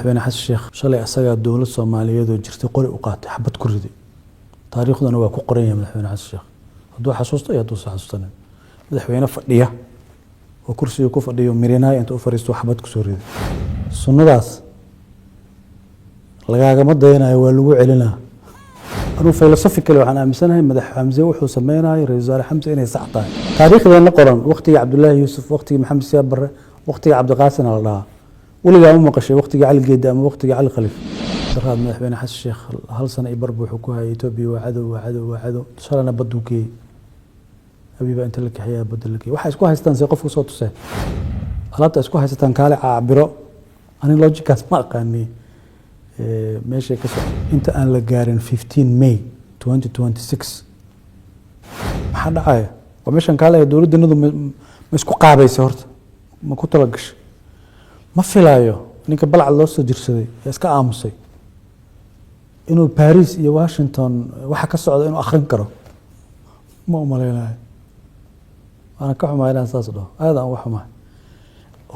madaxweyne xasan sheekh shalay asaga dowlad Soomaaliyeed oo jirtay qori u qaatay xabad ku riday taariikhdana waa ku qoran yahay madaxweyne xasan sheekh hadduu xasuusto iyo hadduu xasuustanin madaxweyne fadhiya oo kursiga ku fadhiyo mirinaay inta u fariisto xabad ku soo riday sunnadaas lagagama dayanayo waa lagu celinaa أنا philosophical وأنا أمسناه مدح حمزة وحو سمينا رئيس حمزة إنه صحته تاريخ ذا القرن وقتي عبد الله يوسف وقتي محمد سياب برا وقتي عبد القاسم الله ولا جاء مقشة وقتي على القدام وقتي على الخليف ترى مدح بين حس الشيخ هل سنة يبربو حكوها يتوبي وعدو صار أنا بدوكي أبي بقى أنت لك حياة بدلك واحد اسكوها يستنسي قف صوت سه ألا اسكوها يستن كالع عبرة أنا لوجيك أسمع قاني ماشي كسر أنت أنا لقارن 15 ماي 2026 ما حد عاية ومش أن كله يدور الدنيا مسكو قابي سهرت ما كنت لقش ما في لايو إنك بلع الله سجر سدي يسكا آمسي إنه باريس يا واشنطن واحد كسر إنه آخرين كرو ما أملي أنا كحوم على أساس ده هذا هو حماه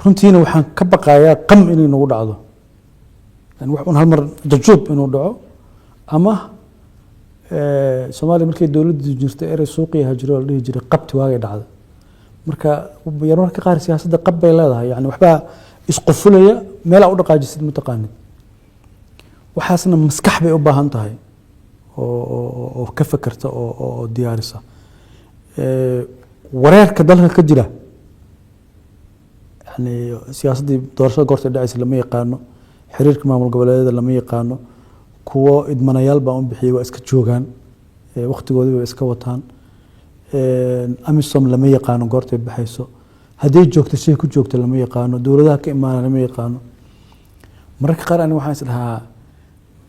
رنتينا وحن كبقايا قم إني نقول عضو يعني وحن هالمر دجوب إنه دعو أما سومالي مركي الدولة جنستير سوقي هجروا اللي يجري قبت واجد هذا مركا يروح كقار سياسة قبة لا يعني وحبا يسقفوا ما لا أودق جسد متقاني وحاسنا مسكح بأبا هنتهاي أو كيف فكرت أو ديارسة وريك كدلها كجرة يعني سياسة دي دورشة قرط الدعيس لما يقانو حريرك مع القبلات لما يقانو كوا إدمانيال بقوم بحي واسك جوجان وقت جودي واسك وطن أمسهم لما يقانو قرط بحيسو هدي جوكت شيء كجوكت لما يقانو دور ذاك إيمان لما يقانو مرك قرأني وحاسس لها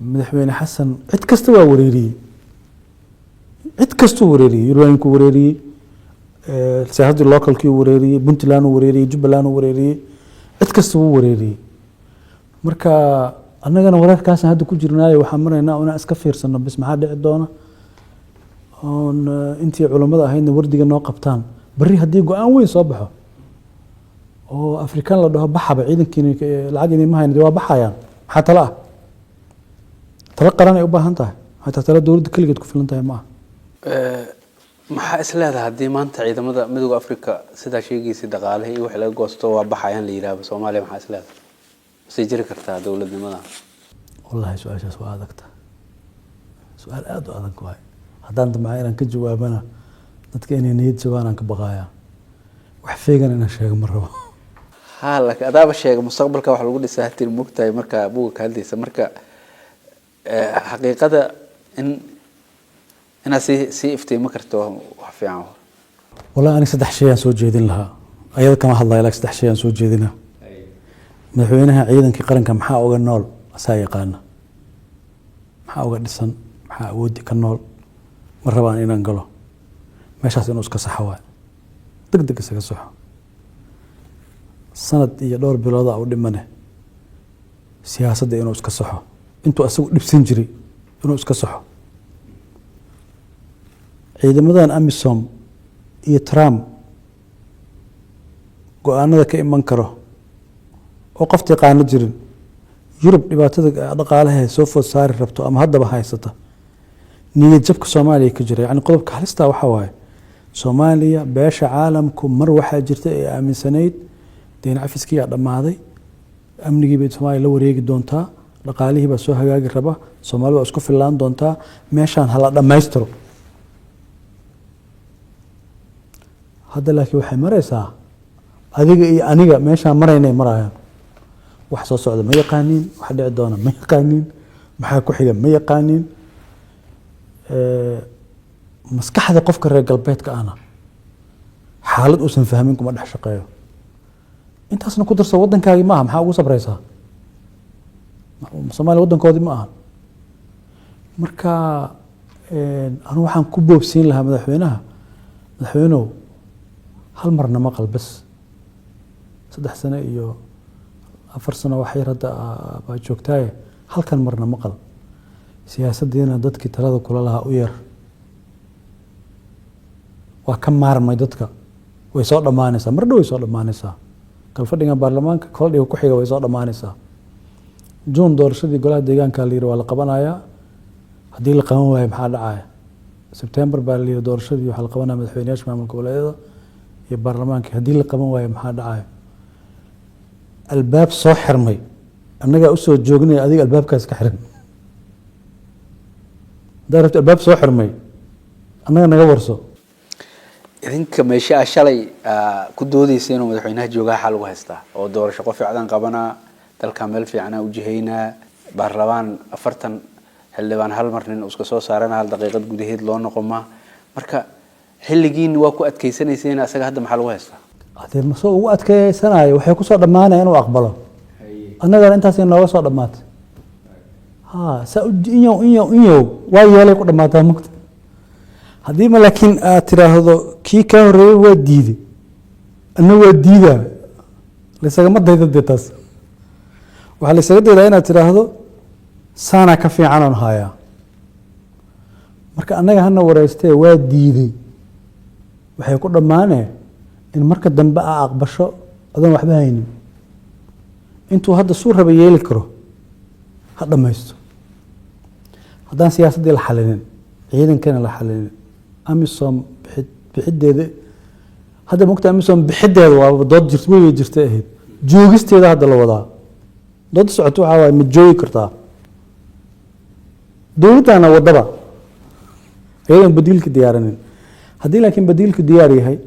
مدحوين حسن اتكستوا وريري اتكستوا وريري يروين كوريري سياسة اللوكال كي وريري بنتلان وريري جبلان وريري اتكستوا وريري مركا أنا جانا وراك كاسن هادو كجرناي وحمرنا وأنا أسكفير سنة بس ما حد عدونا أن أنتي علماء هاي نوردي جنا قبطان بري هدي جو أوين صباحه أو أفريقيا لو بحا بعيد كين العادي ما هي ندوا بحا يعني حتى لا تلقى أنا يبغى هنتها حتى ترى دورد كل جد كفلن تاي معه maxaa isleedahay haddii maanta ciidamada midowga Afrika sida sheegaysi dagaalay wax la goosto waa baxayaan la yiraahdo Soomaaliya maxaa isleedahay si jiri kartaa dawladnimada wallahi su'aashaas waa adagta su'aal aad u adag waay haddaan damcay inaan ka jawaabana dadka inay niyad jabaan ka baqaaya wax feegan inaan sheego ma rabo laakiin adaaba sheego mustaqbalka wax lagu dhisaa tir mugtay marka buuga ka hadlaysa marka xaqiiqada in أنا سي إفتي مكرته وحفي عنه والله أنا سدح شيء سوى جيدين لها أيضا كما الله يلاك سدح شيء سوى جيدينها مدحوينها عيدا كي قرن كم حاوغ النول سايقانا حاوغ الدسان حاودي كالنول مرة بان إنا نقوله ماشاس إنو اسكا صحوا دق اسكا صحوا سند إيا دور بلوضة أو دمانه سياسة دي إنو اسكا صحوا انتو أسوء لبسين جري إنو اسكا صحوا ciidamadan amisom iyo Trump go'aanada ka iman karo oo qoftii qaano jirin Yurub dhibaatada dhaqaalaha soo food saari rabto ama haddaba haysata niyad jabka Soomaaliya ka jira yani qodobka halista waxa waaye Soomaaliya beesha caalamku mar waxa jirta ee aaminsanayd deyn cafiskiya dhamaaday amnigii bay Soomaaliya la wareegi doontaa dhaqaalihii baa soo hagaagi raba Soomaaliya waa isku filaan doontaa meeshan hala dhamaystiro هذا لكن وحي مريسا أديك أنيقا ماشا مريني مرايا وحصو سعودة ما يقانين وحد عدونا ما يقانين محاكو حيقا ما يقانين مسكح ذا قفك الرجال بيتك أنا حالد أوسن فهمينكم أدح شقايا انت أصلا كدر سودن كاقي معها محاكو سبريسا صمالي ودن كودي معها مركا أنا وحان كبو بسين لها مدحوينه هل مرنا مقل بس 3 سنة إيو 4 سنة وحير هذا باجوكتاي هل كان مرنا مقل سياسة دينا دتك تلاذو كل لها أوير وكم مار ما دتك ويصاد مانسا مردو يصاد مانسا كل فدنا برلمان كل ديو كحية ويصاد مانسا juun doorashadii golaha deegaanka la yiri waa la qabanayaa haddii la qaban waayo maxaa dhacaya sebtembar baa la yiri doorashadii waxaa la qabanaya madaxweynayaasha maamulka goboleedyada iyo baarlamaankii haddii la qaban waayo maxaa dhacaya albaab soo xirmay annagaa usoo joognay adiga albaabkaas ka xiran haddaa rabto albaab soo xirmay annaga naga warso idinka meesha shalay ku doodaysa inuu madaxweynaha joogaa xal ugu haystaa oo doorasho qof fiican qabanaa dalka meel fiican u jihaynaa baarlamaan 40 xildhibaan hal mar nin iska soo saarana hal daqiiqad gudaheed loo noqoma marka xilligiin waa ku adkeysanayeen asaga hadda maxaa lagu haystaa hadee ma soo ugu adkeysanayo waxay ku soo dhamaanayaan inuu aqbalo annaga intaas inooga soo dhamaatay sa inyo waa yeelay ku dhamaataa mugta haddii ma laakiin aad tiraahdo kii ka horeeyay waa diiday anna waa diidaa laysagama dayda dee taas waxaa laysaga daydaa inaad tiraahdo saanaa ka fiican oon hayaa marka annaga hana wareystee waa diiday waxay ku dhammaaneen in marka dambe aa aqbasho adoon waxba haynin intuu hadda suu raba yeeli karo ha dhammaysto haddaan siyaasaddii la xalinin ciidankana la xalinin amisom bixideeda hadda mogta amisom bixideeda waa dood way jirtay ahayd joogisteeda hadda la wadaa dood socoto waxaa waaye ma joogi kartaa dowladdaana wadaba iyadoon badiilka diyaarinin haddii laakiin badiilku diyaar yahay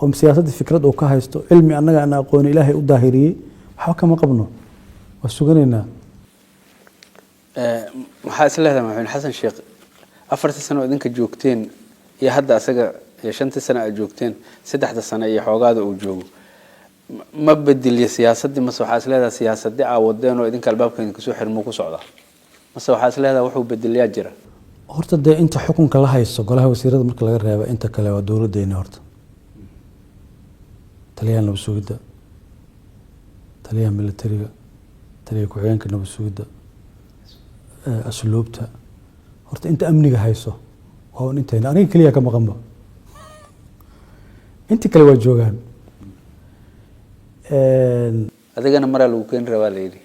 oo siyaasadda fikrad uu ka haysto cilmi annaga aan aqooni ilaahay u daahiriyey waxba kama qabno waa suganaynaa maxaa is leedahay madaxweyne xasan sheekh 4 sano idinka joogteen iyo hadda asaga 5 sano aad joogteen 3 sano iyo xoogaada uu joogo ma bedeliyo siyaasadii ma waxa is leedahay siyaasadii aa wadeen oo idinka albaabka ka soo xirmo ku socda ma waxa is leedahay wuxuu bedeliyaa jira horta dee inta xukunka la haysto golaha wasiirada marka laga reebo inta kale waa dowladdeena horta taliyaha nabad sugidda taliyaha militariga taliyaha ku-xigeenka nabad sugidda asluubta horta inta amniga hayso waa intayna aniga keliya ka maqanba inta kale waa joogaan adigana maraa lagu keeni rabaa la yidhi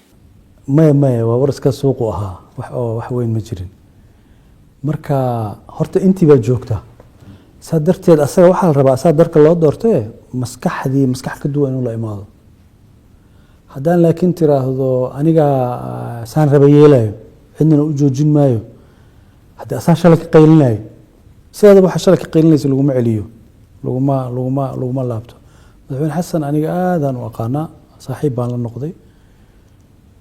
maya waa war iska suuqu ahaa wax weyn ma jirin marka horta intii baa joogta saa darteed asaga waxaa la rabaa saa darka loo doortee maskax ka duwan inuu la imaado haddaan laakiin tiraahdo aniga saan raba yeelayo cidnana u joojin maayo haddii asaa shalay ka qaylinayo sideedaba waxa shalay ka qaylinaysa laguma celiyo laguma laabto madaxweyne xasan aniga aadaan u aqaanaa saaxiib baan la noqday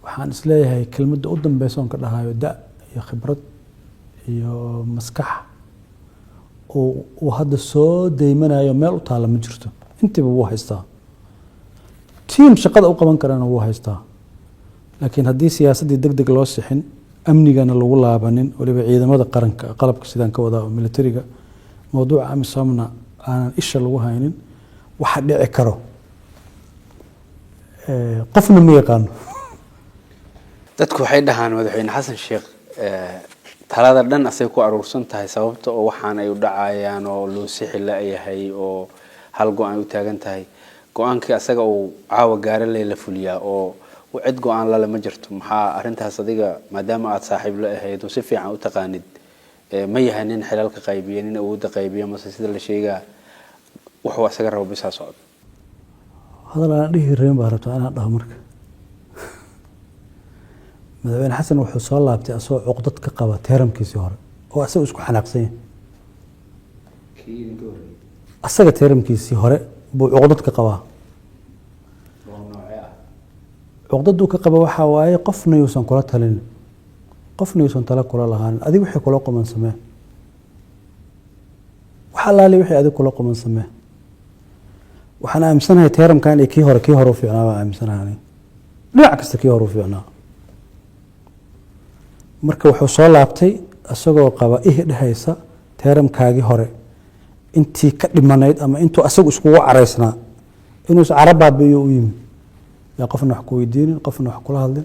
waxaan isleeyahay kelmadda u dambeysa oon ka dhahayo da iyo khibrad iyo maskax uu hadda soo daymanayo meel u taala ma jirto intiiba wuu haystaa tiim shaqada u qaban karana wuu haystaa laakiin haddii siyaasaddii deg deg loo sixin amnigana lagu laabanin waliba ciidamada qaranka qalabka sidaan ka wadaa oo militariga mawduuca amisomna aanan isha lagu haynin waxa dhici karo qofna ma yaqaano dadku waxay dhahaan madaxweyne xasan sheekh talada dhan asay ku aruursan tahay sababta oo waxaan ay u dhacayaan oo loo sixi la yahay oo hal go'aan u taagan tahay go'aankii asaga uu caawa gaar la fuliyaa oo cid go'aan la ma jirto maxaa arintaas adiga maadaama aad saaxiib la ahayd oo si fiican u taqaanid ma yahanin xilalka qaybiyeen in awoodda qaybiyo ma sida la sheegaa wuxuu asaga rabo bisa socdo hadal aan dhihi reen baa rabtaa inaan dhaho marka madaxweyne xasan wuxuu soo laabtay asoo cuqdad ka qaba teeramkiisii hore oo asaga isku xanaaqsan yahay asaga teeramkiisii hore buu cuqdad ka qabaa cuqdaduu ka qaba waxaa waaye qofna yuusan kula talin qofna yuusan tala kula lahaan adig wixii kula quman samee waxa laali wixii adig kula quman samee waxaan aaminsanahay teeramkan iyo kii hore u fiicnaa baan aaminsanahay dhinac kasta kii hore u fiicnaa marka wuxuu soo laabtay asagoo qaba dhehaysa teeramkaagii hore intii ka dhimanayd ama intuu asagu iskugu caraysnaa inuu carabaabiyo u yimi yaa qofna wax ku weydiinin qofna wax kula hadlin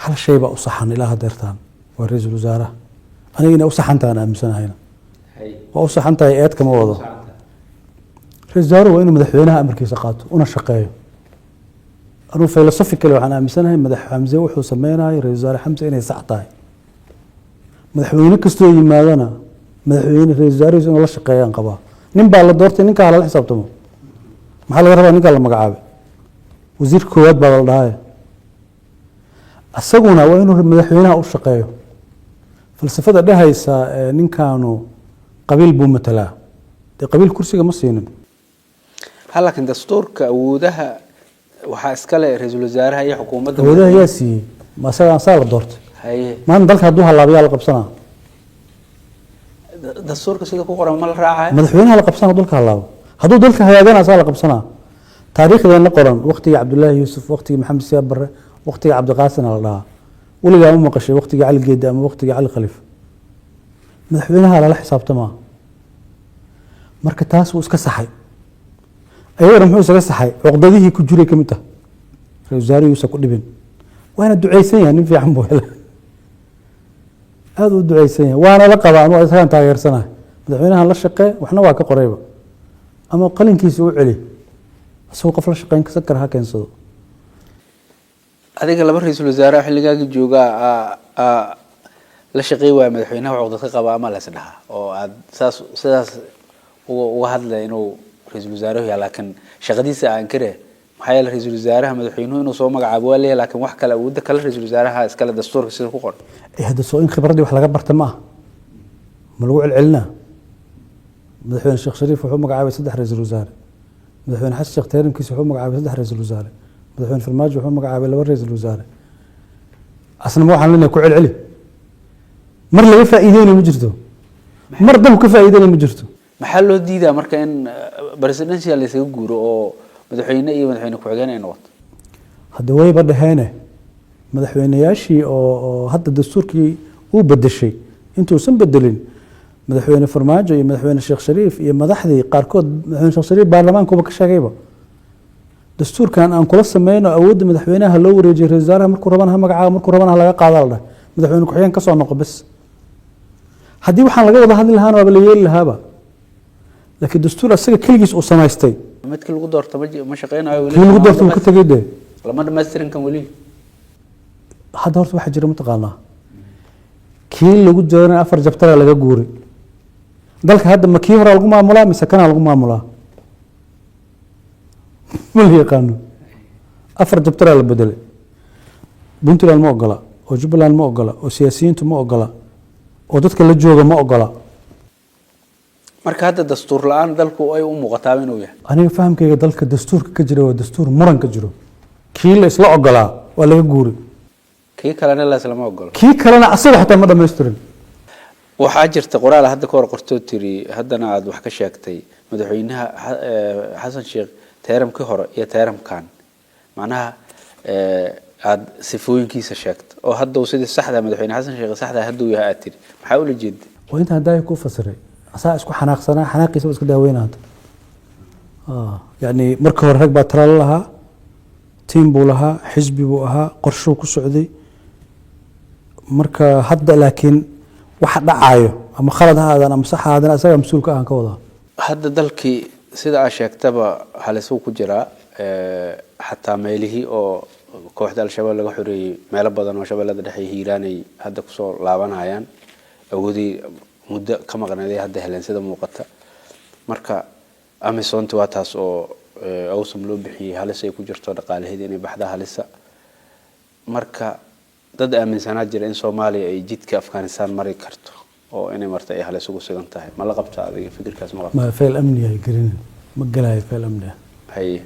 hal shay baa u saxan ilaa hadeertaan waa ra-iisul wasaaraha aniga inay u saxantahan aaminsanahayna waa u saxan tahay eed kama wado ra-isul wasaaruhu waa inuu madaxweynaha amarkiisa qaato una shaqeeyo أنا فيلسوفيكال وأنا أمسنها مدح حمزة وحو سمينا رئيس وزراء حمزة إنه سعطاي مدحوين كستوي ماذانا مدحوين رئيس وزراء إنه لا شقيان قبا نبى على دورتي نك على الحساب تمو محل غير نك على مقعابه وزير كواد بالله أسقونا وينه مدحوينها أو شقيه فلسفة ده هيسا نين كانوا قبيل بومتلا دي قبيل كرسي مصينين هلا كان دستورك وده waxaa iskale ra'iisul wasaaraha iyo xukuumadda wadaha yaasi ma saar doorto haye maan dalka haduu halaabiya la qabsana dastuurka sida ku qoran ma la raacay madaxweynaha la qabsana dalka halaabo haduu dalka hagaagana asaa la qabsana taariikhdeena qoran waqtiga Cabdullaahi Yuusuf waqtiga Maxamed Siyaad Barre waqtiga Cabdi Qaasim la dhaha waligaa ma maqashay waqtiga Cali Geedi ama waqtiga Cali Khalifa madaxweynaha la xisaabtama marka taas uu iska saxay أيوة رمحو سجسحي عقدته كجوري كمتة رجاري يوسف دبن وأنا دعيسين يعني في عمو هلا هذا دعيسين وأنا لقى أنا أساسا تغير سنة دعيناها للشقة وإحنا واقع قريبة أما قلنا كيسوع عليه سوق فلاش قين كسكر هكين صدق هذيك اللي برئيس الوزراء حل جاك جوجا لا شقي ومدحوينها وعقدته قبا ما لسنها أو ساس وهذا إنه رئيس الوزراء لكن شغديسة عن كره محيل رئيس الوزراء مدحوينه إنه صوم عبوه ليه لكن وحكى لو وده كل رئيس الوزراء إسكال الدستور كسر كقر هذا سوين خبرة دي وحلا جبرت معه ملوع العلنا مدحوين الشيخ شريف وحوم عابد سدح رئيس الوزراء مدحوين حس الشيخ تيرم كيس وحوم عابد سدح رئيس الوزراء مدحوين في الماج وحوم عابد لور رئيس الوزراء أصلا مو حنا لنا كوع العلي مر له فائدين مجرته مر دم كفائدين مجرته محله ديدا marka in presidential la isaga guuro oo madaxweyne iyo madaxweyne ku xigeen ay noqoto hadda way badhaheene madaxweynayaashii oo hadda dastuurkii uu bedeshay intuu san bedelin madaxweyne Farmaajo iyo madaxweyne Sheekh Shariif iyo madaxdii qaarkood madaxweyne Sheekh Shariif baarlamaanka ka shaqeeyba dastuurkan aan kula sameeyno awoodda madaxweynaha loo wareejiyay ra'iisul wasaaraha markuu rabanaha magacaabo markuu rabanaha laga qaadalda madaxweyne ku xigeen ka soo noqo bas hadii waxaan laga wada hadli lahaana waa la yeeli lahaaba لكن الدستور أصلا كل جزء سمايستي. ما تكل قدر تمجي ما شقينا ولا. كل قدر تمك تجده. لما ده ماسترين كم ولي. هذا هو واحد جرى متقانا. كل قدر أفر جبتها لقى جوري. ذلك هذا مكيهر على الجماعة ملا مسكنا على الجماعة ملا. ما هي قانون. أفر جبتها للبدل. بنت المؤقلة وجبل المؤقلة وسياسيين المؤقلة ودتك اللي جوجا مؤقلة. marka hadda dastuur la'aan dalku ay u muuqataa inuu yahay aniga fahamkayga dalka dastuurka ka jira waa dastuur muran ka jiro kii la isla ogolaa waa laga guuri kii kalena la isla ma ogolo kii kalena asaga xataa ma dhameystirin waxaa jirta qoraal hadda ka hor qortoo tiri haddana aad wax ka sheegtay madaxweynaha xasan sheekh teeramkii hore iyo teeramkan macnaha aad sifooyinkiisa sheegto oo hadda uu sidii saxda madaxweyne xasan sheekh saxda hadda uu yahay aad tiri maxaa ula jeeday waa inta hadda ay ku fasiray أساس كو حناقصنا حناقيس بس كده وين هذا يعني مركب الركبة ترى لها تيم بولها حزبي بوها قرشو كسعودي مركب هدا لكن واحد عايو أما خالد هذا أنا مسح هذا أنا أسوي مسؤول كأن كوضع هذا دلكي سيدا أشياء كتبه على سوق جرا حتى ميله أو كوحدة الشباب اللي حوري ميل بدن وشباب اللي دحيه هيراني هذا كسر لعبان عيان أودي مدة كما قلنا ليه هذا هلين سيدا موقتها مركا أميسون تواتاس أو أوسم لو بحي هلسة يكون جرتوا دقالة هديني بحدها هلسة مركا ضد أمين سنات جرين سومالي أي جيت كأفغانستان مري كرتو أو إني مرت أي هلسة وسجن تاعي ما لقبت هذه فكر كاس ما ما في الأمنية يقرين ما قلها في الأمنية هي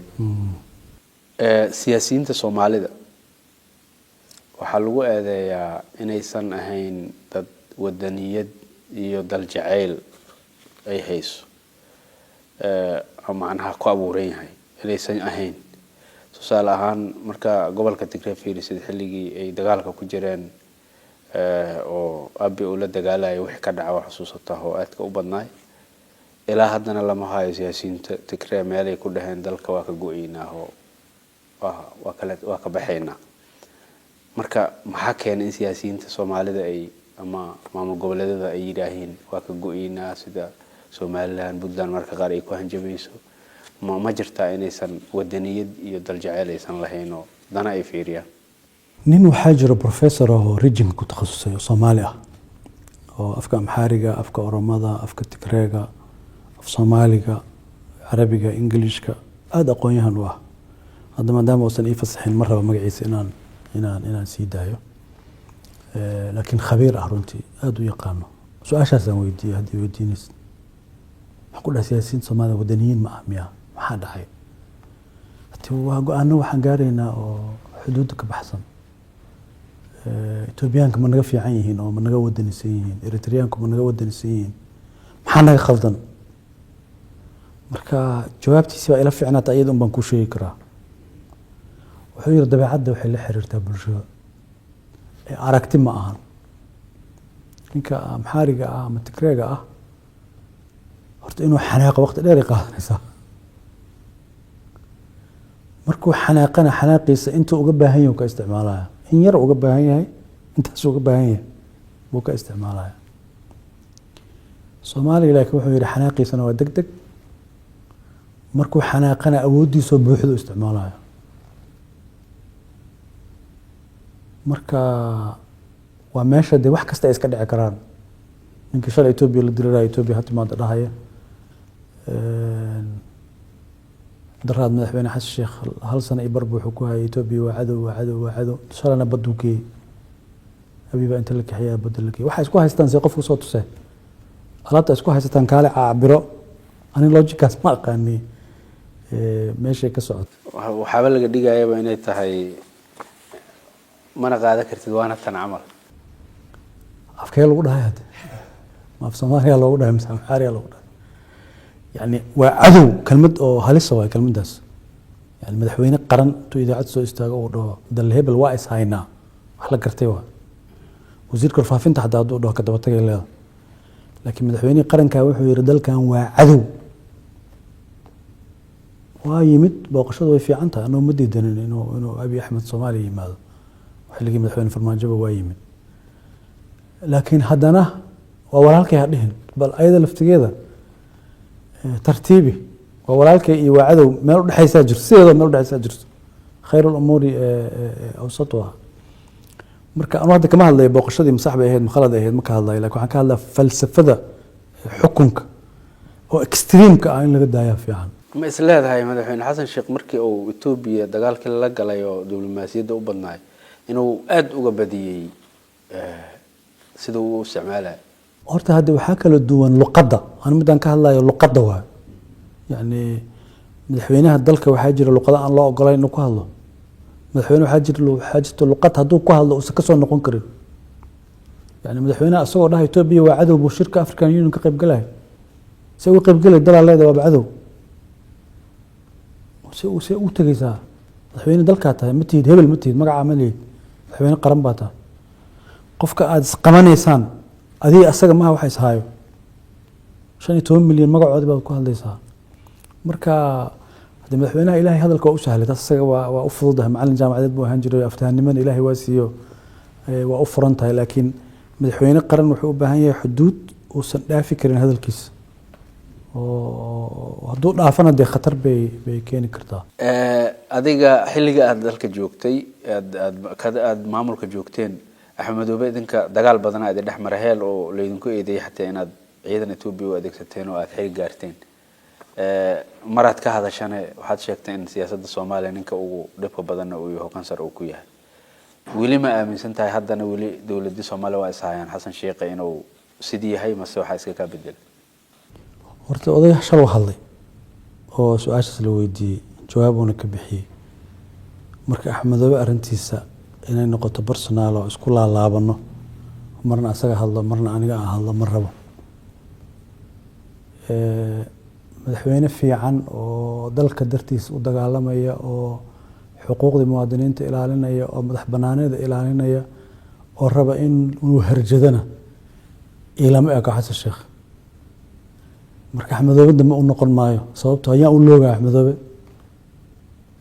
سياسيين الصومالي ده وحلو هذا إني سن أهين ضد ودنية يودل جعيل أي حيث أما عنها قابورين هاي ليس أهين سؤال أهان مركا قبل كتكرر في رسالة حلقي أي دجالك كجيران أو أبي أولاد دجالا يوحي دعوة حسوسته هو أتك وبناي إلى هذا لما هاي سياسين تكرر مالي كلهن دلك واكجوينا هو واكبحينا مركا محاكين إن سياسيين الصومالي ده أي أما مامو قبل أي راهين واكجوينا سدا سومالان بدان مركا قاري كوهن جبيسو ما jirtaa inaysan wadaniyad iyo daljacayl aysan lahayn oo dana ay fiiriyaan nin waxaa jira professor oo region ku takhasusay oo Soomaali ah oo afka Amxaariga afka Oromada afka Tigreega af Soomaaliga Carabiga Ingiliishka aad aqoon-yahan u ah hadda maadaama uusan ii fasaxin mar raba magaciisa inaan sii daayo laakiin khabiir ah runtii aad u yaqaano su'aashaasaan weydiiyay haddii weydiinaysid waxaan ku dhahay siyaasiyiinta Soomaalida wadaniyiin ma ah miya maxaa dhacay haddii waa go-aano waxaan gaaraynaa oo xuduudda ka baxsan Etoobiyaanka ma naga fiican yihiin oo ma naga wadanisan yihiin Eritreyaanku ma naga wadanisan yihiin maxaa naga khaldan marka jawaabtiisa waa ila fiicnaata iyada un baan ku sheegi karaa wuxuu yiri dabeecadda waxay la xiriirtaa bulshada aragti ma ahan ninka Amxaariga ah ama Tigreega ah horta inuu xanaaqo waqti dheer qaadanaysa markuu xanaaqana xanaaqiisa intuu uga baahan yahay ka isticmaalaya in yar uga baahan yahay intaas uga baahan yahay buu ka isticmaalaya Soomaaliga laakiin wuxuu yiri xanaaqiisana waa degdeg markuu xanaaqana awoodiisa buuxda isticmaalaya marka waa meesha de wax kasta ay iska dhici karaan ninkii shalay Itoobiya la diray Itoobiya hadda maanta dhahaya daraad madaxweyne xasan sheekh hal sano bar wuxuu ku hayay Itoobiya waa cadow shalana baduukay habiba inta la kaxiyay badalkay waxa isku haystaan si qofku soo tusay alaabta isku haysataan kaale caabiro ani logicaas ma aqaani meesha ka socoto waxaaba laga dhigayaba inay tahay mana qaadan kartid waana tan camal afkee lagu dhahay hadda ma af Soomaaliya lagu dhahay mise Amxaariga lagu dhahay يعني وعدو كلمة أو هلسة وهي كلمة داس يعني مدحوين قرن تو إذا عدسو استاجوا ده اللي هي بالواقع هاينا أحلى كرتيوها وزير كرفافين تحت ده كده بتجي له لكن مدحوين قرن كاوح ويردل كان وعدو ويمد باقشة وفي عنتها إنه مدي دنين إنه أبي أحمد صومالي ماذا وحلقي مدحوين في المنجبة ويمد لكن هدنا وورالك هذين بل أيضا لفتجيذا ترتيبي وولالك يوعدوا ما له دحيسا جر سيده ما له دحيسا جر خير الامور اوسطها marka anu hadda kama hadlay booqashadii masaxbay ahayd makhalad ahayd ma ka hadlay laakiin waxaan ka hadlaa falsafada xukunka oo extreme-ka ah in laga daayo fiican ma isleedahay madaxweyne xasan sheekh markii uu Itoobiya dagaalkii la galay oo diblomaasiyadda u badnaay inuu aad uga badiyay sida uu isticmaalay horta hadda waxa kala duwan luqadda aan midaan ka hadlayo luqadda waa yani madaxweynaha dalka waxa jira luqada aan loo ogolayn inuu ku hadlo madaxweynaha waxa jirta luqad hadduu ku hadlo uu ka soo noqon karin yani madaxweynaha asagoo dhahay Itoobiya waa cadow buu shirka African Union ka qayb galay si uu qayb galay dalaaleeda waa cadow si uu tagaysaa madaxweyne dalka tahay ma tiid hebel ma tiid magaca ma leeyahay madaxweyne qaran baa tahay qofka aad isqabanaysaan adii asaga ma waxa ishaayo 15 milyan magacood baad ku hadlaysaa marka hadii madaxweynaha Ilaahay hadalka u sahlay asaga waa u fududahay macallin jaamacadeed buu ahaan jiray aftahanimada Ilaahay waa siiyo waa u furan tahay laakiin madaxweyne qaran wuxuu u baahan yahay xuduud oo san dhaafi karin hadalkiisa oo hadduu dhaafana de khatar bay keeni kartaa adiga xilliga aad dalka joogtay aad maamulka joogteen أحمد وبيدنك دجال بدنا أدي الأحمر هيل أو ليدنكو إيدي حتى إن عيدنا توبي وأديك ستين وأثحي جارتين مرات كهذا شان وحد شكتين سياسة الصومال إنك أو دبوا بدنا ويهو كنصر أو كويه ولي ما من سنتها حدنا ولي دولة دي الصومال وإسحاق حسن شيخ إنه سيدي هاي مسوي حاسك كبدل ورت أضيع شلو حظي هو سؤال سلويدي جوابه كبحي مرك أحمد وأرنتيسا inay noqoto personal oo isku laalaabano marna asaga hadlo marna aniga aan hadlo marraba madaxweyne fiican oo dalka dartiis u dagaalamaya oo xuquuqda muwaadiniinta ilaalinaya oo madax banaaneeda ilaalinaya oo raba in uu harjadana ilama eka xasan sheekh marka Axmedoobe dama u noqon maayo sababtoo ayaan u loogaa Axmedoobe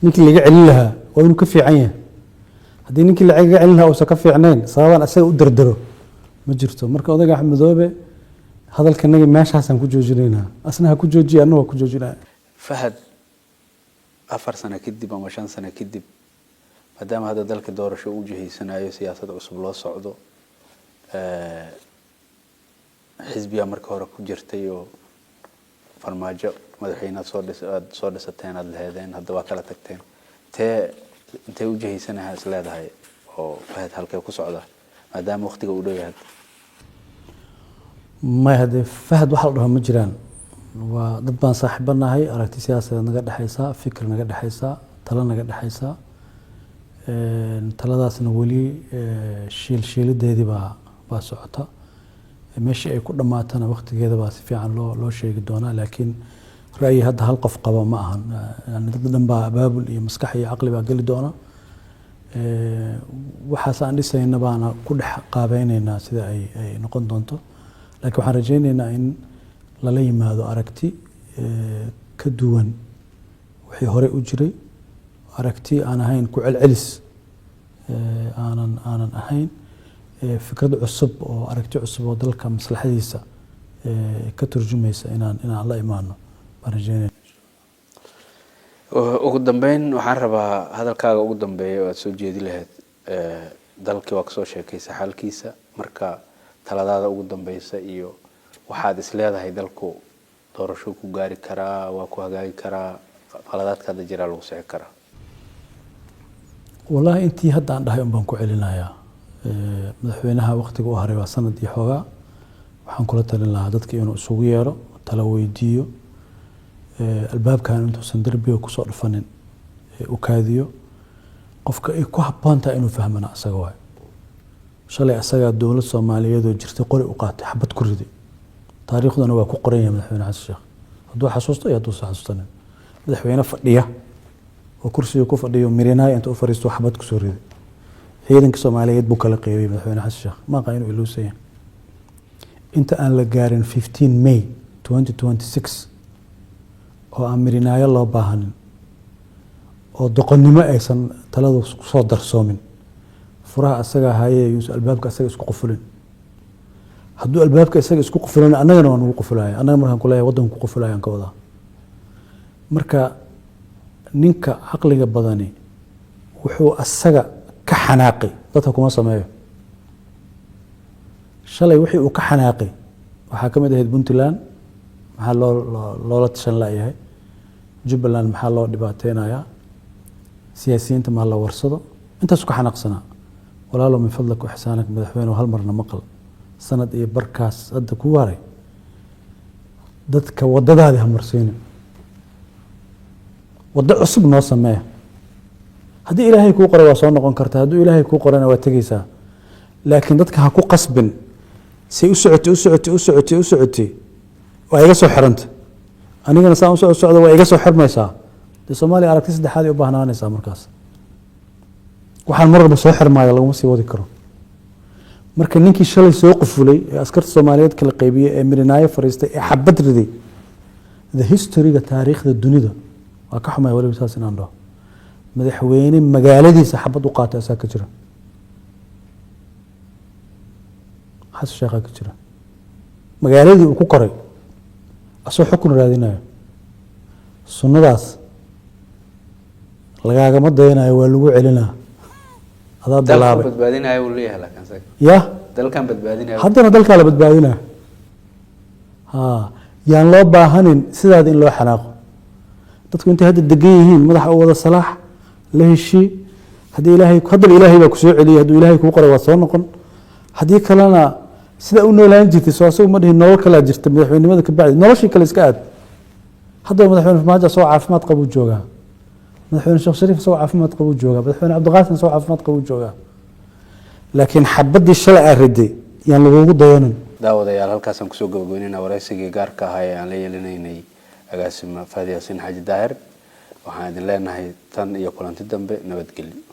ninkii laga celin lahaa waa inuu ka fiican yahay haddii ninkii lacaga celin lahaa uusan ka fiicnayn sababaan asaga u dardaro ma jirto marka odaga Axmedoobe hadalkanaga meeshaasaan ku joojinaynaa asna ha ku joojiyo anna waa ku joojinaa Fahad 4 sano kadib ama 5 sano kadib maadaama hadda dalka doorasho uu jihaysanayo siyaasad cusub loo socdo xisbiga marka hore ku jirtay oo farmaajo madaxweynaha soo dhisateen aad leedeen hadda waa kala tagteen intee u jihaysanahay isleedahay oo fahad halkee ku socda maadaama waqtiga uu dhow yahay ما هذا فهد واحد راه مجران وضبان صاحبنا هاي أركتي سياسة نقد حيسا فكر نقد حيسا تلا نقد حيسا تلا داس نقولي شيل ده دي با سعطة ماشي أي كل ما تنا وقت كذا بس في عن لو شيء قدونا لكن رأيي هذا هالقف قبا معهن يعني ضدن باب مسكحي عقلي بقول دونا وحاسة عندي سين نبانا كل قابين الناس إذا أي نقد دونتو لكن waxaan rajaynaynaa in lala yimaado aragti ka duwan wixii hore u jiray aragti aan ahayn ku celcelis aanan ahayn fikrad cusub oo aragti cusub oo dalka maslaxadiisa ka turjumaysa inaan la imaano baan rajaynaynaa ugu dambeyn waxaan rabaa hadalkaaga ugu dambeeya oo aad soo jeedi lahayd dalkii waa ka soo sheekaysa xalkiisa marka taladaada ugu dambaysa iyo waxaad isleedahay dalku doorasho ku gaari karaa waa ku hagaagi karaa qaladaadka jira lagu sixi karaa wallahi intii hadda aan dhahay baan ku celinayaa madaxweynaha waqtiga uu haray waa sanad iyo xoogaa waxaan kula talin lahaa dadka inuu isugu yeero tala weydiiyo albaabkan intuusan darbiga kusoo dhufanin u kaadiyo qofka ay ku habboon tahay inuu fahmana asaga waay shalay asaga dawlad Soomaaliyeed oo jirtay qori u qaatay xabad ku riday taariikhdana waa ku qoran yahay madaxweyne xasan sheekh hadduu xasuusto iyo hadduu xasuustanin madaxweyne fadhiya oo kursiga ku fadhiyo mirinaay inta u fariisto xabad ku soo riday ciidanka Soomaaliyeed buu kala qeybay madaxweyne xasan sheekh ma qayn inuu iluusayay inta aan la gaarin 15 May 2026 oo aan mirinaayo loo baahanin oo doqonnimo aysan taladu soo darsoomin furaha asaga haye yuus albaabka asaga isku qufulin hadduu albaabka asaga isku qufulin annagana waan ugu qufulahay annaga markaan ku leeyahay waddanku ku qufulayan ka wada marka ninka aqliga badani wuxuu asaga ka xanaaqay dadka kuma sameeyo shalay wixii uu ka xanaaqay waxaa kamid ahayd Puntland maxaa loola tashan laayahay Jubbaland maxaa loo dhibaateynayaa siyaasiyiinta ma la warsado intaas ku xanaaqsanaa walaalo min fadlak ihsaanak madaxweyne hal marna maqal sanad iyo barkaas hadda ku waray dadka wadadaada hamarsiin wada cusub noo sameey hadii ilaahay ku qoray waa soo noqon kartaa hadii ilaahay ku qorana waa tagaysaa laakiin dadka ha ku qasbin si u socotay waa iga soo xiranta anigana saan u socdo waa iga soo xirmaysaa Soomaaliya aragti saddexaad u baahnaanaysaa markaas waxaan marba soo xirmaayo lagu sii wadi karo marka ninkii shalay soo qufulay ee askarta Soomaaliyeed kala qaybiyay ee mirinaayo fariistay ee xabad riday the history-ga taariikhda dunida waa ka xumay waliba saas inaan dhaho madaxweyne magaaladiisa xabad u qaatay asaa ka jira xasan sheekh ka jira magaaladii uu ku koray asoo xukun raadinayo sunnadaas lagaaga ma daynayo waa lagu celinaa adaa bilaabay badbaadinayo uu leeyahay laakiin sax ya dalkan badbaadinayo haddana dalka la badbaadinayo yaan loo baahanin sidaad in loo xanaaqo dadku intay hadda degan yihiin madaxa u wada salaax la heshii hadii ilaahay baa ku soo celiyay haduu ilaahay ku qoray waa soo noqon hadii kalena sida uu noolaan jirtay soo asoo ma dhihin nolol kala jirta madaxweynimada ka bacdi noloshii kale iska aad hadda madaxweyne Farmaajo soo caafimaad qabo joogaa madaxweyne Sheekh Shariif soo caafimaad qabo joogaa madaxweyne Cabdiqaasim soo caafimaad qabo joogaa laakiin xabadii shalay ariday yaan lagu dayanin daawadayaal halkaas aan ku soo gabagabeynaa waraysigii gaarka ah ee aan la yeelinaynay agaasima Fahad Yaasiin Xaaji Daahir waxaan idin leenahay tan iyo kulanti dambe nabadgelyo